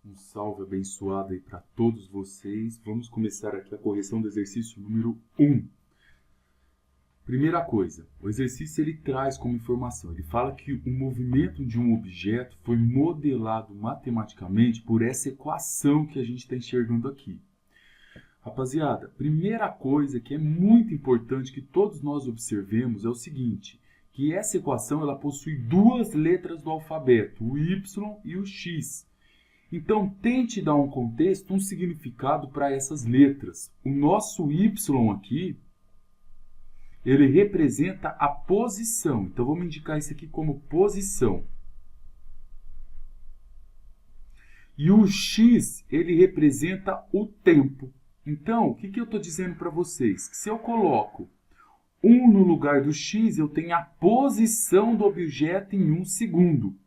Um salve abençoado aí para todos vocês. Vamos começar aqui a correção do exercício número 1. Primeira coisa, o exercício ele traz como informação, ele fala que o movimento de um objeto foi modelado matematicamente por essa equação que a gente está enxergando aqui. Rapaziada, primeira coisa que é muito importante que todos nós observemos é o seguinte, que essa equação ela possui duas letras do alfabeto, o Y e o X. Então, tente dar um contexto, um significado para essas letras. O nosso Y aqui, ele representa a posição. Então, vamos indicar isso aqui como posição. E o X, ele representa o tempo. Então, o que eu estou dizendo para vocês? Se eu coloco 1 no lugar do X, eu tenho a posição do objeto em 1 segundo.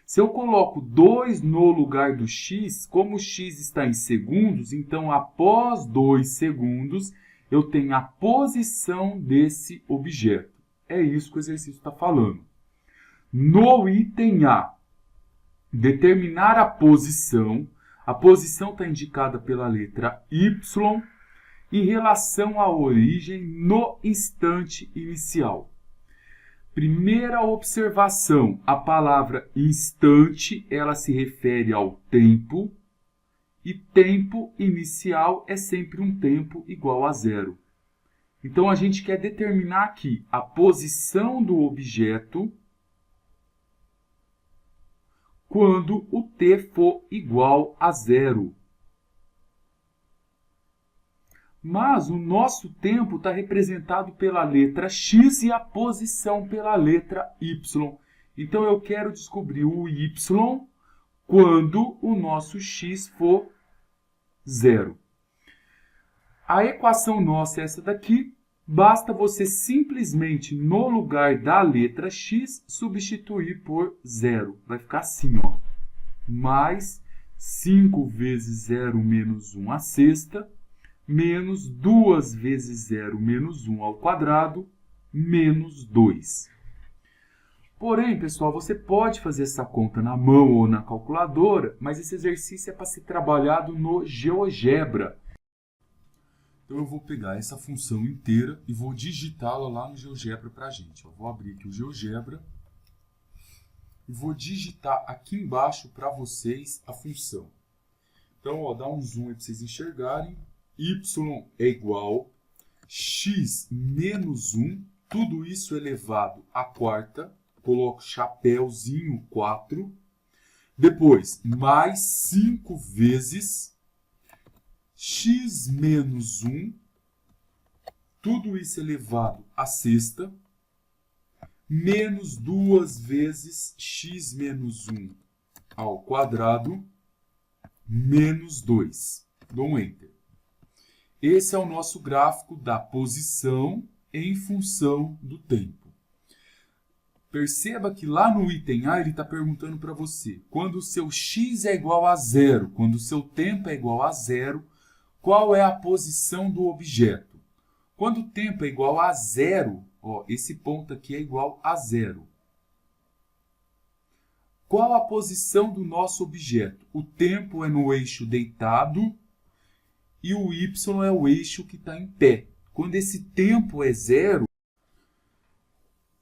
Se eu coloco 2 no lugar do X, como o X está em segundos, então após 2 segundos, eu tenho a posição desse objeto. É isso que o exercício está falando. No item A, determinar a posição está indicada pela letra Y, em relação à origem no instante inicial. Primeira observação, a palavra instante, ela se refere ao tempo, e tempo inicial é sempre um tempo igual a zero. Então, a gente quer determinar aqui a posição do objeto quando o t for igual a zero. Mas o nosso tempo está representado pela letra X e a posição pela letra Y. Então, eu quero descobrir o Y quando o nosso X for zero. A equação nossa é essa daqui. Basta você simplesmente, no lugar da letra X, substituir por zero. Vai ficar assim, ó. Mais 5 vezes 0 menos 1 à sexta, menos 2 vezes 0 menos 1 ao quadrado, menos 2. Porém, pessoal, você pode fazer essa conta na mão ou na calculadora, mas esse exercício é para ser trabalhado no GeoGebra. Então, eu vou pegar essa função inteira e vou digitá-la lá no GeoGebra para a gente. Eu vou abrir aqui o GeoGebra e vou digitar aqui embaixo para vocês a função. Então, ó, dá um zoom aí para vocês enxergarem. Y é igual x menos 1, tudo isso elevado à quarta, coloco chapéuzinho 4, depois mais 5 vezes x menos 1, tudo isso elevado à sexta, menos 2 vezes x menos 1 ao quadrado, menos 2. Dou um Enter. Esse é o nosso gráfico da posição em função do tempo. Perceba que lá no item A ele está perguntando para você, quando o seu x é igual a zero, quando o seu tempo é igual a zero, qual é a posição do objeto? Quando o tempo é igual a zero, ó, esse ponto aqui é igual a zero. Qual a posição do nosso objeto? O tempo é no eixo deitado, e o y é o eixo que está em pé. Quando esse tempo é zero,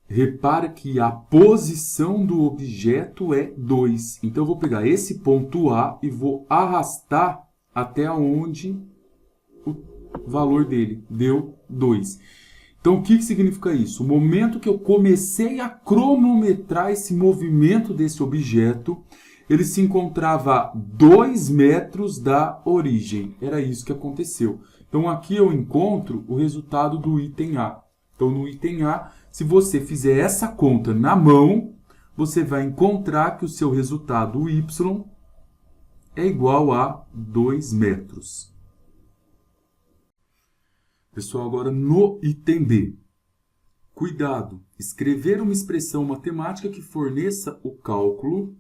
repara que a posição do objeto é 2. Então, eu vou pegar esse ponto A e vou arrastar até onde o valor dele deu 2. Então, o que significa isso? O momento que eu comecei a cronometrar esse movimento desse objeto, ele se encontrava a 2 metros da origem. Era isso que aconteceu. Então, aqui eu encontro o resultado do item A. Então, no item A, se você fizer essa conta na mão, você vai encontrar que o seu resultado, o Y, é igual a 2 metros. Pessoal, agora no item B. Cuidado! Escrever uma expressão matemática que forneça o cálculo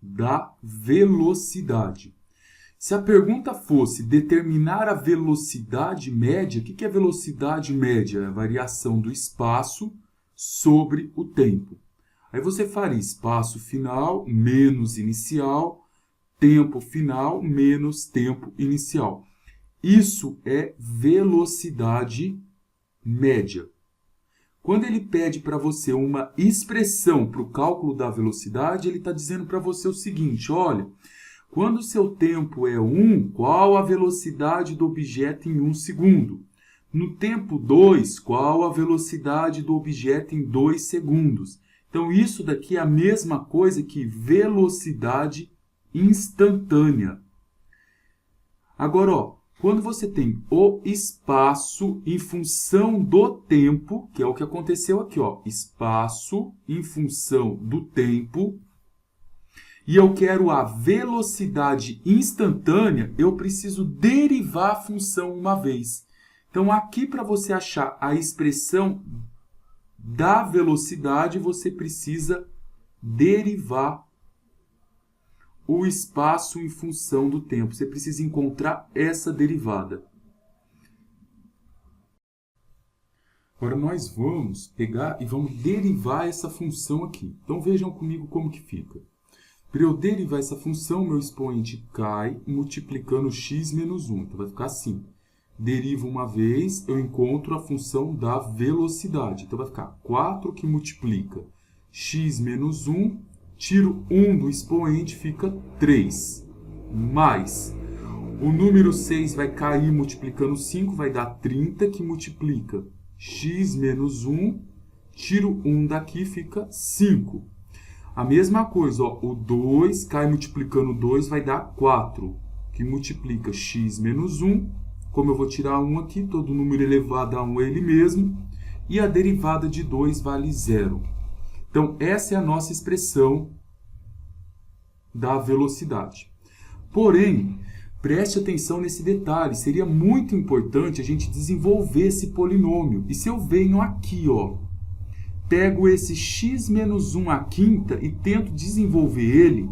da velocidade. Se a pergunta fosse determinar a velocidade média, o que é velocidade média? É a variação do espaço sobre o tempo. Aí você faria espaço final menos inicial, tempo final menos tempo inicial. Isso é velocidade média. Quando ele pede para você uma expressão para o cálculo da velocidade, ele está dizendo para você o seguinte, olha, quando o seu tempo é 1, qual a velocidade do objeto em 1 segundo? No tempo 2, qual a velocidade do objeto em 2 segundos? Então, isso daqui é a mesma coisa que velocidade instantânea. Agora, ó, quando você tem o espaço em função do tempo, que é o que aconteceu aqui, ó, espaço em função do tempo, e eu quero a velocidade instantânea, eu preciso derivar a função uma vez. Então, aqui para você achar a expressão da velocidade, você precisa derivar o espaço em função do tempo. Você precisa encontrar essa derivada. Agora nós vamos pegar e vamos derivar essa função aqui. Então vejam comigo como que fica. Para eu derivar essa função, meu expoente cai multiplicando x menos 1. Então vai ficar assim. Derivo uma vez, eu encontro a função da velocidade. Então vai ficar 4 que multiplica x menos 1, tiro 1 do expoente, fica 3. Mais o número 6 vai cair multiplicando 5, vai dar 30 que multiplica x menos 1, tiro 1 daqui, fica 5. A mesma coisa, ó, o 2 cai multiplicando 2, vai dar 4, que multiplica x menos 1. Como eu vou tirar 1 aqui, todo número elevado a 1 é ele mesmo. E a derivada de 2 vale 0. Então, essa é a nossa expressão da velocidade. Porém, preste atenção nesse detalhe. Seria muito importante a gente desenvolver esse polinômio. E se eu venho aqui, ó, pego esse x menos 1 à quinta e tento desenvolver ele,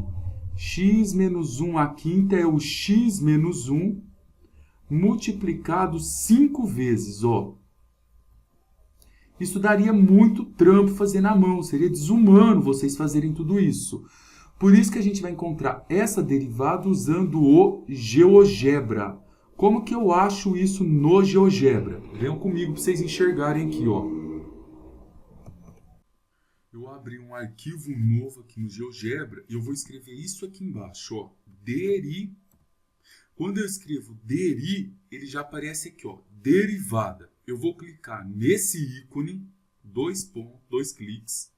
x menos 1 à quinta é o x menos 1 multiplicado 5 vezes, ó. Isso daria muito trampo fazer na mão, seria desumano vocês fazerem tudo isso. Por isso que a gente vai encontrar essa derivada usando o GeoGebra. Como que eu acho isso no GeoGebra? Venham comigo para vocês enxergarem aqui, ó. Eu abri um arquivo novo aqui no GeoGebra e eu vou escrever isso aqui embaixo, ó. Quando eu escrevo deri, ele já aparece aqui, ó, derivada. Eu vou clicar nesse ícone, dois cliques,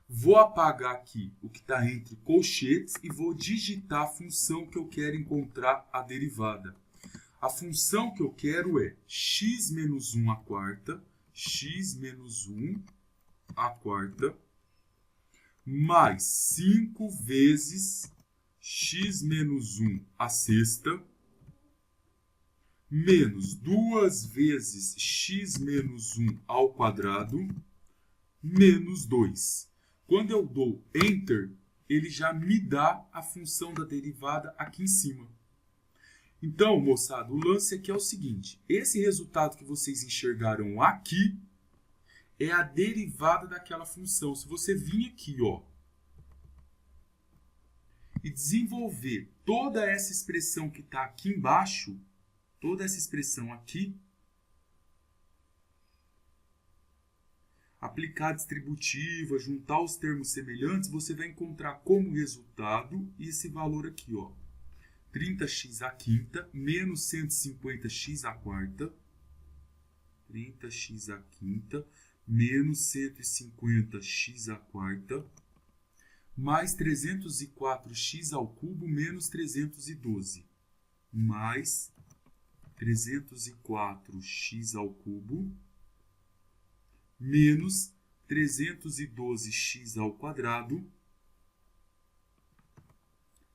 vou apagar aqui o que está entre colchetes e vou digitar a função que eu quero encontrar a derivada. A função que eu quero é x menos 1 à quarta, x menos 1 à quarta, mais 5 vezes x menos 1 à sexta, menos 2 vezes x menos 1 ao quadrado, menos 2. Quando eu dou Enter, ele já me dá a função da derivada aqui em cima. Então, moçada, o lance aqui é o seguinte. Esse resultado que vocês enxergaram aqui é a derivada daquela função. Se você vir aqui, ó, e desenvolver toda essa expressão que está aqui embaixo, toda essa expressão aqui, aplicar a distributiva, juntar os termos semelhantes, você vai encontrar como resultado esse valor aqui, ó. 30x à quinta menos 150x à quarta. 30x à quinta menos 150x à quarta. Mais 304x ao cubo menos 312. Mais 304x ao cubo menos 312x ao quadrado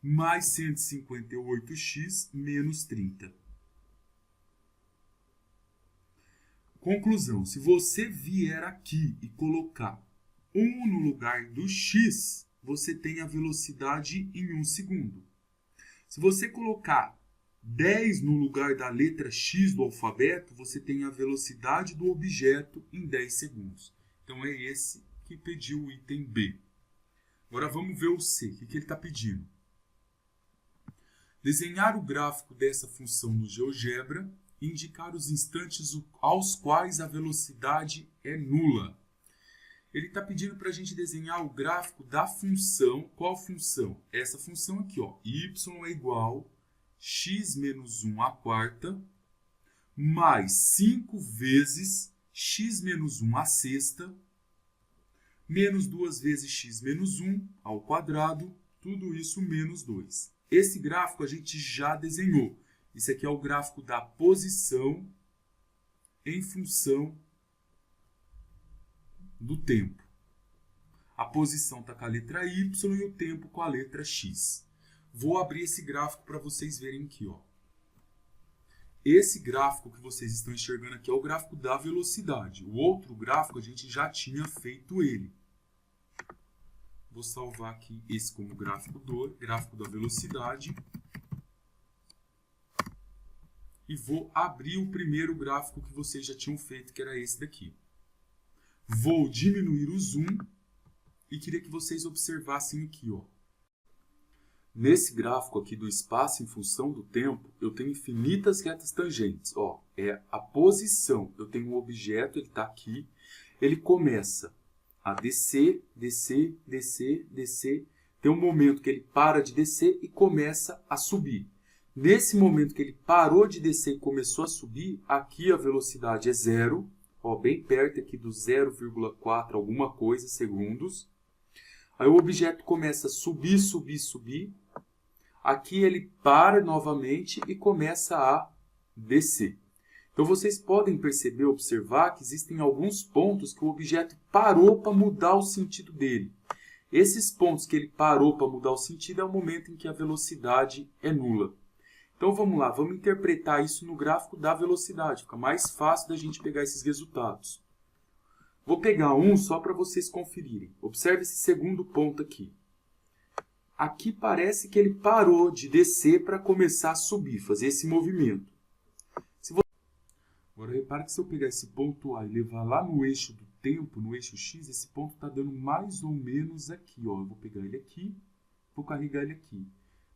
mais 158x menos 30. Conclusão, se você vier aqui e colocar 1 no lugar do x, você tem a velocidade em 1 segundo. Se você colocar 10 no lugar da letra x do alfabeto, você tem a velocidade do objeto em 10 segundos. Então é esse que pediu o item B. Agora vamos ver o C. O que ele está pedindo? Desenhar o gráfico dessa função no GeoGebra e indicar os instantes aos quais a velocidade é nula. Ele está pedindo para a gente desenhar o gráfico da função. Qual função? Essa função aqui, ó, y é igual x menos 1 à quarta mais 5 vezes x menos 1 à sexta menos 2 vezes x menos 1 ao quadrado, tudo isso menos 2. Esse gráfico a gente já desenhou. Isso aqui é o gráfico da posição em função do tempo. A posição está com a letra Y e o tempo com a letra X. Vou abrir esse gráfico para vocês verem aqui, ó. Esse gráfico que vocês estão enxergando aqui é o gráfico da velocidade. O outro gráfico a gente já tinha feito ele. Vou salvar aqui esse como gráfico da velocidade. E vou abrir o primeiro gráfico que vocês já tinham feito, que era esse daqui. Vou diminuir o zoom e queria que vocês observassem aqui, ó. Nesse gráfico aqui do espaço em função do tempo, eu tenho infinitas retas tangentes. Ó, é a posição. Eu tenho um objeto, ele está aqui. Ele começa a descer, descer, descer, descer. Tem um momento que ele para de descer e começa a subir. Nesse momento que ele parou de descer e começou a subir, aqui a velocidade é zero. Ó, bem perto aqui do 0,4 alguma coisa segundos. Aí o objeto começa a subir, subir, subir. Aqui ele para novamente e começa a descer. Então vocês podem perceber, observar que existem alguns pontos que o objeto parou para mudar o sentido dele. Esses pontos que ele parou para mudar o sentido é o momento em que a velocidade é nula. Então vamos lá, vamos interpretar isso no gráfico da velocidade. Fica mais fácil da gente pegar esses resultados. Vou pegar um só para vocês conferirem. Observe esse segundo ponto aqui. Aqui parece que ele parou de descer para começar a subir, fazer esse movimento. Agora repare que se eu pegar esse ponto A e levar lá no eixo do tempo, no eixo X, esse ponto está dando mais ou menos aqui. Ó. Eu vou pegar ele aqui, vou carregar ele aqui.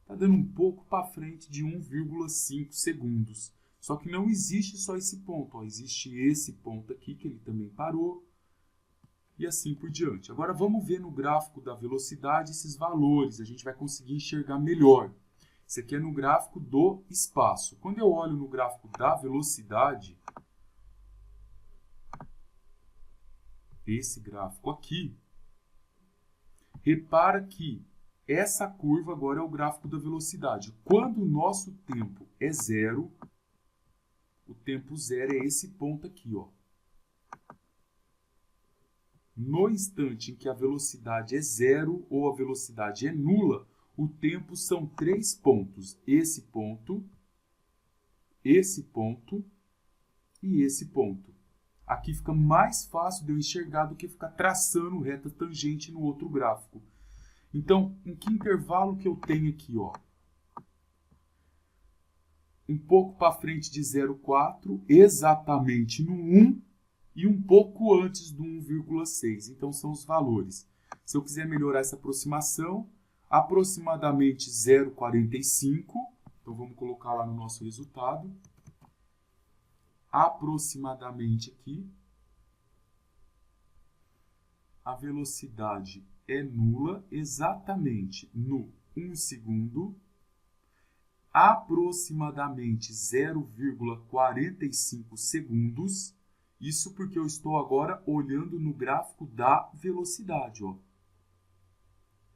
Está dando um pouco para frente de 1,5 segundos. Só que não existe só esse ponto. Ó. Existe esse ponto aqui, que ele também parou. E assim por diante. Agora vamos ver no gráfico da velocidade esses valores. A gente vai conseguir enxergar melhor. Isso aqui é no gráfico do espaço. Quando eu olho no gráfico da velocidade, esse gráfico aqui, repara que essa curva agora é o gráfico da velocidade. Quando o nosso tempo é zero, o tempo zero é esse ponto aqui, ó. No instante em que a velocidade é zero ou a velocidade é nula, o tempo são 3 pontos. Esse ponto e esse ponto. Aqui fica mais fácil de eu enxergar do que ficar traçando reta tangente no outro gráfico. Então, em que intervalo que eu tenho aqui, ó? Um pouco para frente de 0,4, exatamente no 1, e um pouco antes do 1,6. Então, são os valores. Se eu quiser melhorar essa aproximação, aproximadamente 0,45. Então, vamos colocar lá no nosso resultado. Aproximadamente aqui. A velocidade é nula exatamente no 1 segundo. Aproximadamente 0,45 segundos. Isso porque eu estou agora olhando no gráfico da velocidade, ó.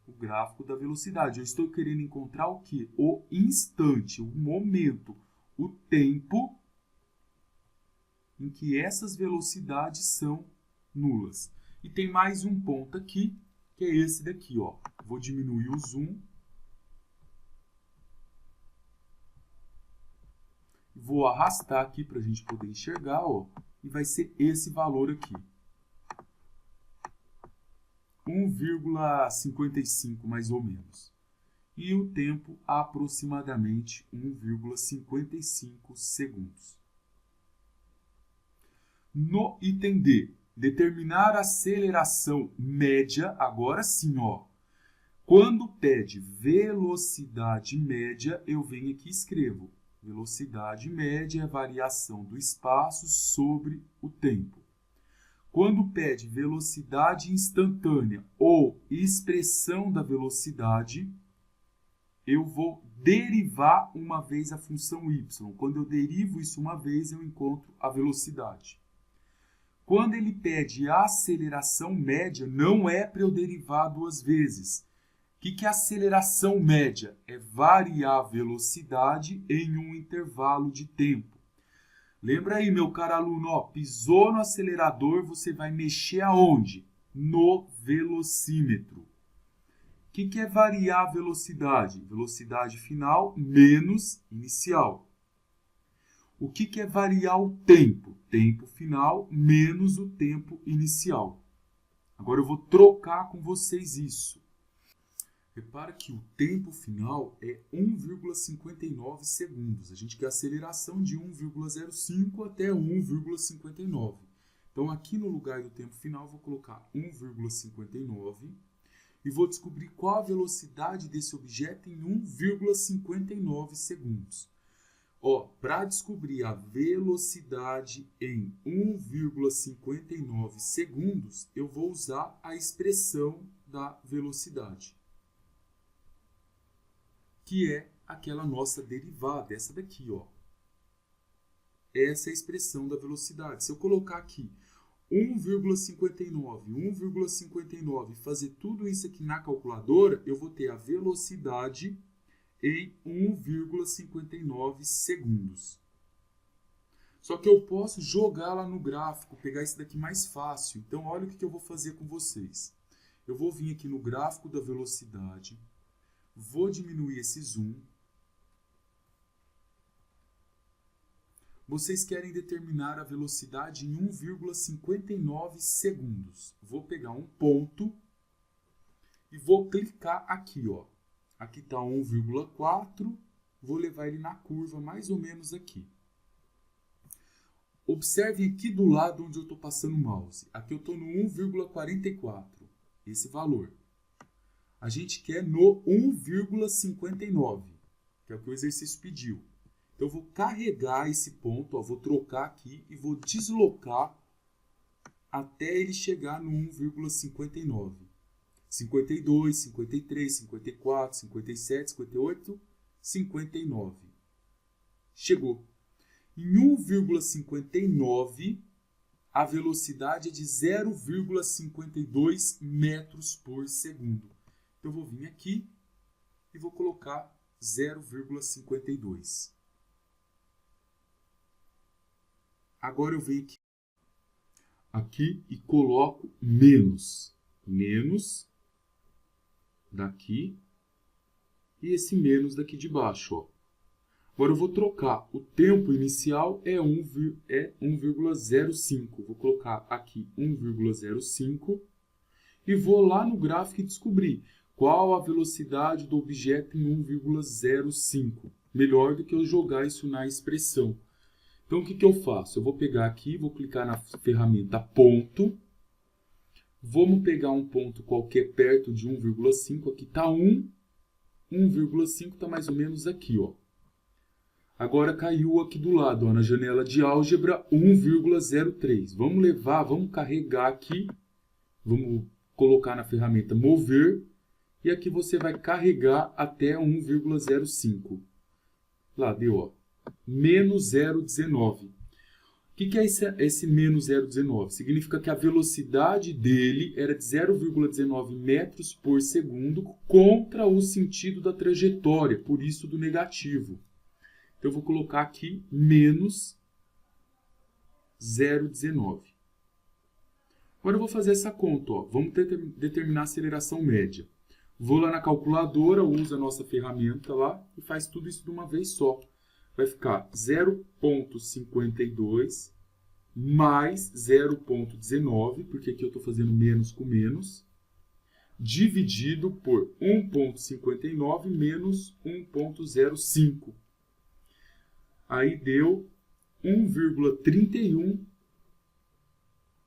O gráfico da velocidade. Eu estou querendo encontrar o quê? O instante, o momento, o tempo em que essas velocidades são nulas. E tem mais um ponto aqui, que é esse daqui, ó. Vou diminuir o zoom. Vou arrastar aqui para a gente poder enxergar, ó. E vai ser esse valor aqui. 1,55 mais ou menos. E o tempo aproximadamente 1,55 segundos. No item D, determinar a aceleração média, agora sim, ó. Quando pede velocidade média, eu venho aqui e escrevo. Velocidade média é a variação do espaço sobre o tempo. Quando pede velocidade instantânea ou expressão da velocidade, eu vou derivar uma vez a função y. Quando eu derivo isso uma vez, eu encontro a velocidade. Quando ele pede aceleração média, não é para eu derivar duas vezes. O que é aceleração média? É variar a velocidade em um intervalo de tempo. Lembra aí, meu caro aluno, ó, pisou no acelerador, você vai mexer aonde? No velocímetro. O que é variar a velocidade? Velocidade final menos inicial. O que é variar o tempo? Tempo final menos o tempo inicial. Agora eu vou trocar com vocês isso. Repara que o tempo final é 1,59 segundos. A gente quer aceleração de 1,05 até 1,59. Então, aqui no lugar do tempo final, eu vou colocar 1,59 e vou descobrir qual a velocidade desse objeto em 1,59 segundos. Para descobrir a velocidade em 1,59 segundos, eu vou usar a expressão da velocidade, que é aquela nossa derivada, essa daqui, ó. Essa é a expressão da velocidade. Se eu colocar aqui 1,59 e fazer tudo isso aqui na calculadora, eu vou ter a velocidade em 1,59 segundos. Só que eu posso jogar lá no gráfico, pegar esse daqui mais fácil. Então, olha o que eu vou fazer com vocês. Eu vou vir aqui no gráfico da velocidade, vou diminuir esse zoom. Vocês querem determinar a velocidade em 1,59 segundos. Vou pegar um ponto e vou clicar aqui, ó. Aqui está 1,4, vou levar ele na curva mais ou menos aqui. Observem aqui do lado onde eu estou passando o mouse. Aqui eu estou no 1,44, esse valor. A gente quer no 1,59, que é o que o exercício pediu. Então, eu vou carregar esse ponto, ó, vou trocar aqui e vou deslocar até ele chegar no 1,59. 52, 53, 54, 57, 58, 59. Chegou. Em 1,59, a velocidade é de 0,52 metros por segundo. Então, eu vou vir aqui e vou colocar 0,52. Agora eu venho aqui e coloco menos. Menos daqui e esse menos daqui de baixo, ó. Agora eu vou trocar. O tempo inicial é 1,05. Vou colocar aqui 1,05 e vou lá no gráfico e descobrir qual a velocidade do objeto em 1,05. Melhor do que eu jogar isso na expressão. Então, o que eu faço? Eu vou pegar aqui, vou clicar na ferramenta ponto. Vamos pegar um ponto qualquer perto de 1,5. Aqui está 1. 1,5 está mais ou menos aqui, ó. Agora caiu aqui do lado, ó, na janela de álgebra, 1,03. Vamos levar, vamos carregar aqui. Vamos colocar na ferramenta mover. E aqui você vai carregar até 1,05. Lá deu, ó. Menos 0,19. O que é esse menos 0,19? Significa que a velocidade dele era de 0,19 metros por segundo contra o sentido da trajetória, por isso do negativo. Então, eu vou colocar aqui menos 0,19. Agora, eu vou fazer essa conta. Ó. Vamos determinar a aceleração média. Vou lá na calculadora, uso a nossa ferramenta lá e faz tudo isso de uma vez só. Vai ficar 0,52 mais 0,19, porque aqui eu estou fazendo menos com menos, dividido por 1,59 menos 1,05. Aí deu 1,31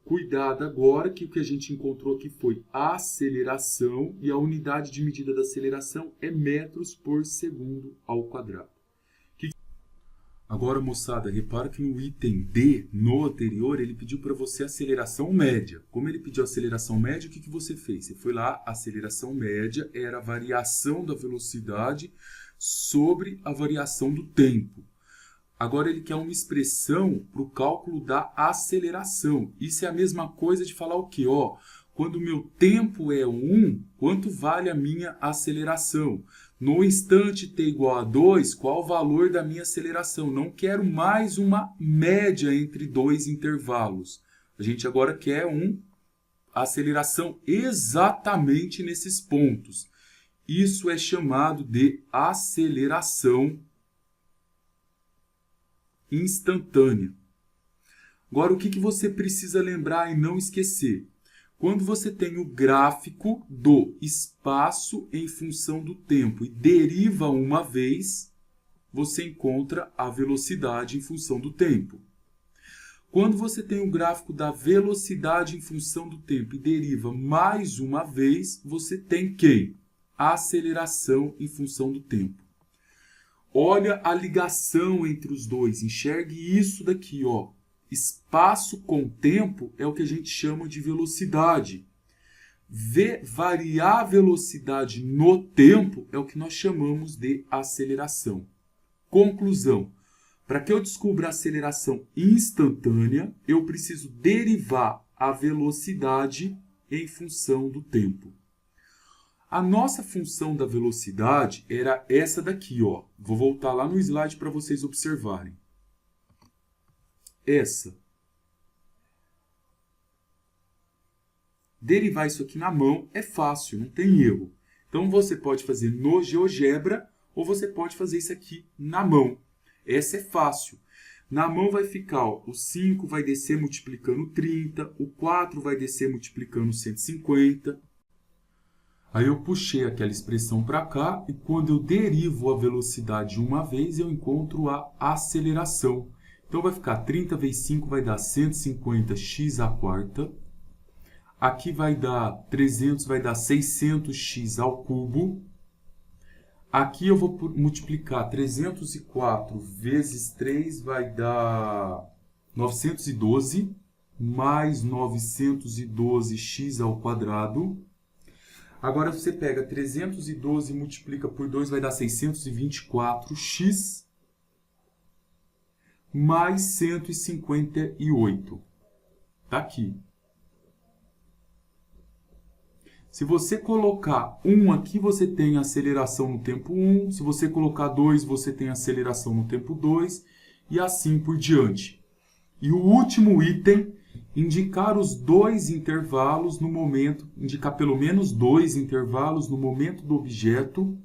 Cuidado agora que o que a gente encontrou aqui foi a aceleração e a unidade de medida da aceleração é metros por segundo ao quadrado. Agora, moçada, repara que no item D, no anterior, ele pediu para você a aceleração média. Como ele pediu a aceleração média, o que você fez? Você foi lá, a aceleração média era a variação da velocidade sobre a variação do tempo. Agora ele quer uma expressão para o cálculo da aceleração. Isso é a mesma coisa de falar o quê? Ó, quando o meu tempo é 1, quanto vale a minha aceleração? No instante t igual a 2, qual o valor da minha aceleração? Não quero mais uma média entre dois intervalos. A gente agora quer uma aceleração exatamente nesses pontos. Isso é chamado de aceleração instantânea. Agora, o que você precisa lembrar e não esquecer? Quando você tem o gráfico do espaço em função do tempo e deriva uma vez, você encontra a velocidade em função do tempo. Quando você tem o gráfico da velocidade em função do tempo e deriva mais uma vez, você tem quem? A aceleração em função do tempo. Olha a ligação entre os dois. Enxergue isso daqui, ó. Espaço com tempo é o que a gente chama de velocidade. Variar a velocidade no tempo é o que nós chamamos de aceleração. Conclusão. Para que eu descubra a aceleração instantânea, eu preciso derivar a velocidade em função do tempo. A nossa função da velocidade era essa daqui, ó. Vou voltar lá no slide para vocês observarem. Essa. Derivar isso aqui na mão é fácil, não tem erro. Então, você pode fazer no GeoGebra ou você pode fazer isso aqui na mão. Essa é fácil. Na mão vai ficar, ó, o 5 vai descer multiplicando 30, o 4 vai descer multiplicando 150. Aí eu puxei aquela expressão para cá e quando eu derivo a velocidade uma vez, eu encontro a aceleração. Então vai ficar 30 vezes 5 vai dar 150x à quarta. Aqui vai dar 300, vai dar 600x ao cubo. Aqui eu vou multiplicar 304 vezes 3 vai dar 912 mais 912x ao quadrado. Agora você pega 312 e multiplica por 2, vai dar 624x mais 158. Está aqui. Se você colocar 1 aqui, você tem aceleração no tempo 1. Se você colocar 2, você tem aceleração no tempo 2. E assim por diante. E o último item, indicar os dois intervalos no momento, indicar pelo menos dois intervalos no momento do objeto,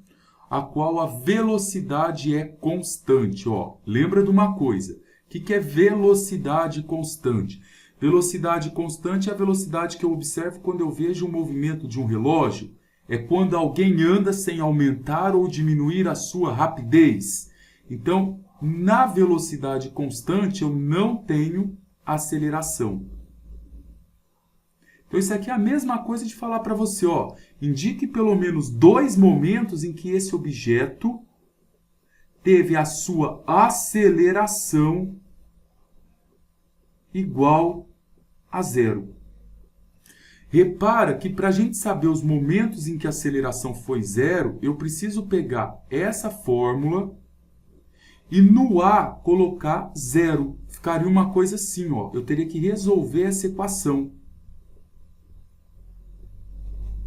a qual a velocidade é constante. Ó, lembra de uma coisa, o que é velocidade constante? Velocidade constante é a velocidade que eu observo quando eu vejo o movimento de um relógio. É quando alguém anda sem aumentar ou diminuir a sua rapidez. Então, na velocidade constante, eu não tenho aceleração. Então, isso aqui é a mesma coisa de falar para você, ó, indique pelo menos dois momentos em que esse objeto teve a sua aceleração igual a zero. Repara que para a gente saber os momentos em que a aceleração foi zero, eu preciso pegar essa fórmula e no A colocar zero. Ficaria uma coisa assim, ó. Eu teria que resolver essa equação.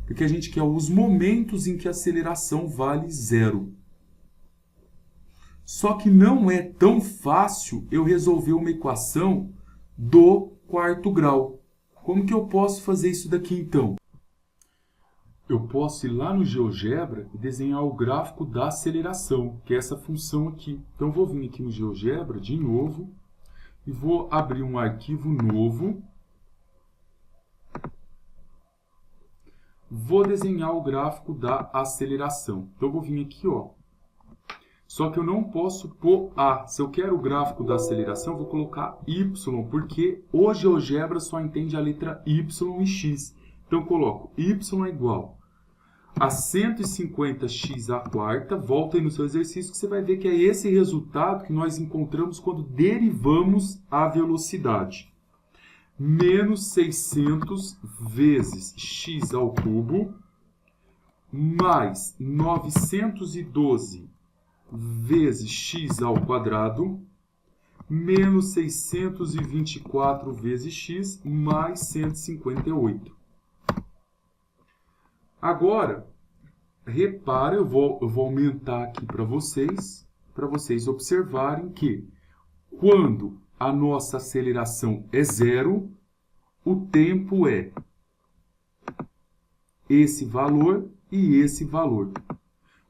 Porque a gente quer os momentos em que a aceleração vale zero. Só que não é tão fácil eu resolver uma equação do quarto grau. Como que eu posso fazer isso daqui, então? Eu posso ir lá no GeoGebra e desenhar o gráfico da aceleração, que é essa função aqui. Então, eu vou vir aqui no GeoGebra de novo e vou abrir um arquivo novo. Vou desenhar o gráfico da aceleração. Então, eu vou vir aqui, ó. Só que eu não posso pôr A. Se eu quero o gráfico da aceleração, eu vou colocar Y, porque o GeoGebra só entende a letra Y e X. Então eu coloco Y é igual a 150x à quarta. Volta aí no seu exercício que você vai ver que é esse resultado que nós encontramos quando derivamos a velocidade. Menos 600 vezes x ao cubo, mais 912 vezes x ao quadrado, menos 624 vezes x, mais 158. Agora, repara, eu vou aumentar aqui para vocês observarem que quando a nossa aceleração é zero, o tempo é esse valor e esse valor.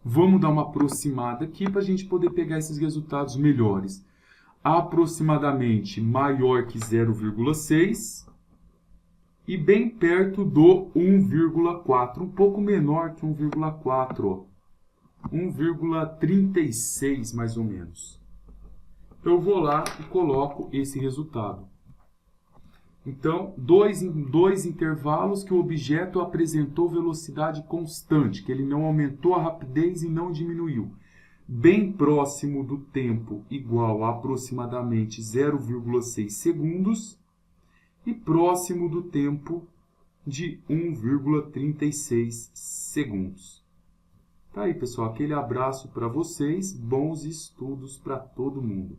Vamos dar uma aproximada aqui para a gente poder pegar esses resultados melhores. Aproximadamente maior que 0,6 e bem perto do 1,4, um pouco menor que 1,4, 1,36 mais ou menos. Então eu vou lá e coloco esse resultado. Então, dois intervalos que o objeto apresentou velocidade constante, que ele não aumentou a rapidez e não diminuiu. Bem próximo do tempo igual a aproximadamente 0,6 segundos e próximo do tempo de 1,36 segundos. Tá aí, pessoal, aquele abraço para vocês, bons estudos para todo mundo.